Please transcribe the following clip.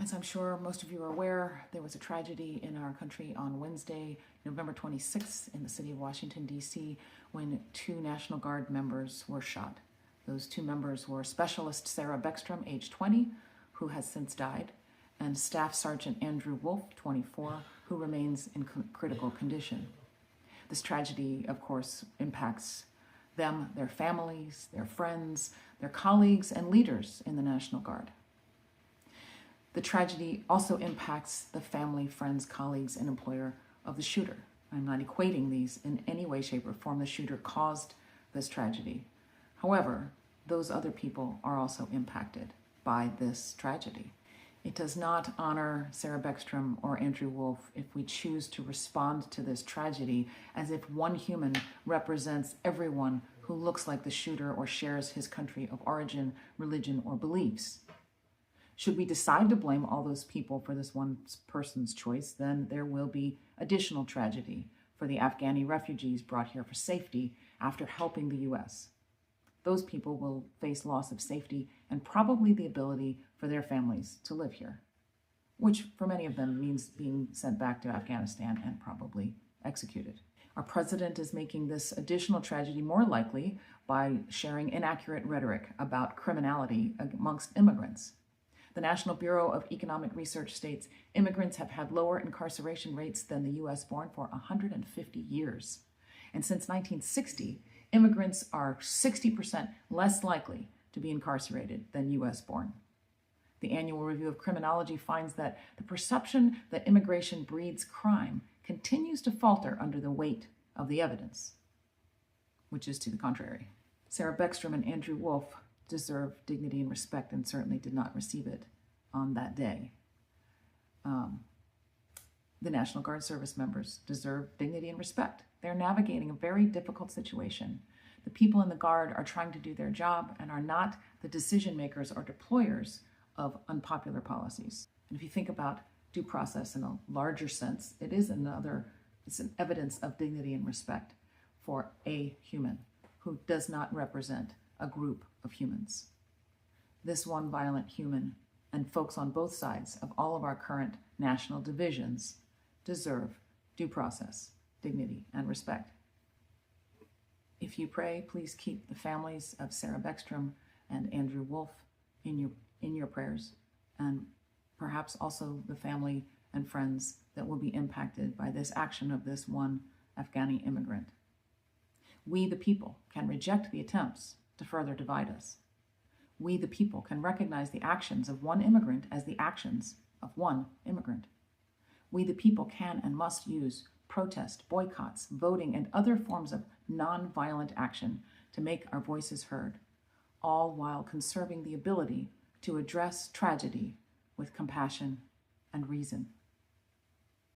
As I'm sure most of you are aware, there was a tragedy in our country on Wednesday, November 26th, in the city of Washington, D.C., when 2 National Guard members were shot. Those 2 members were Specialist Sarah Beckstrom, age 20, who has since died, and Staff Sergeant Andrew Wolf, 24, who remains in critical condition. This tragedy, of course, impacts them, their families, their friends, their colleagues, and leaders in the National Guard. The tragedy also impacts the family, friends, colleagues, and employer of the shooter. I'm not equating these in any way, shape, or form. The shooter caused this tragedy. However, those other people are also impacted by this tragedy. It does not honor Sarah Beckstrom or Andrew Wolf if we choose to respond to this tragedy as if one human represents everyone who looks like the shooter or shares his country of origin, religion, or beliefs. Should we decide to blame all those people for this one person's choice, then there will be additional tragedy for the Afghani refugees brought here for safety after helping the U.S. Those people will face loss of safety and probably the ability for their families to live here, which for many of them means being sent back to Afghanistan and probably executed. Our president is making this additional tragedy more likely by sharing inaccurate rhetoric about criminality amongst immigrants. The National Bureau of Economic Research states immigrants have had lower incarceration rates than the U.S. born for 150 years. And since 1960, immigrants are 60% less likely to be incarcerated than U.S. born. The annual review of criminology finds that the perception that immigration breeds crime continues to falter under the weight of the evidence, which is to the contrary. Sarah Beckstrom and Andrew Wolf deserve dignity and respect and certainly did not receive it on that day. The National Guard service members deserve dignity and respect. They're navigating a very difficult situation. The people in the Guard are trying to do their job and are not the decision makers or deployers of unpopular policies. And if you think about due process in a larger sense, it's an evidence of dignity and respect for a human who does not represent a group of humans. This one violent human and folks on both sides of all of our current national divisions deserve due process, dignity, and respect. If you pray, please keep the families of Sarah Beckstrom and Andrew Wolf in your prayers, and perhaps also the family and friends that will be impacted by this action of this one Afghani immigrant. We, the people, can reject the attempts to further divide us. We, the people, can recognize the actions of one immigrant as the actions of one immigrant. We, the people, can and must use protest, boycotts, voting, and other forms of non-violent action to make our voices heard, all while conserving the ability to address tragedy with compassion and reason.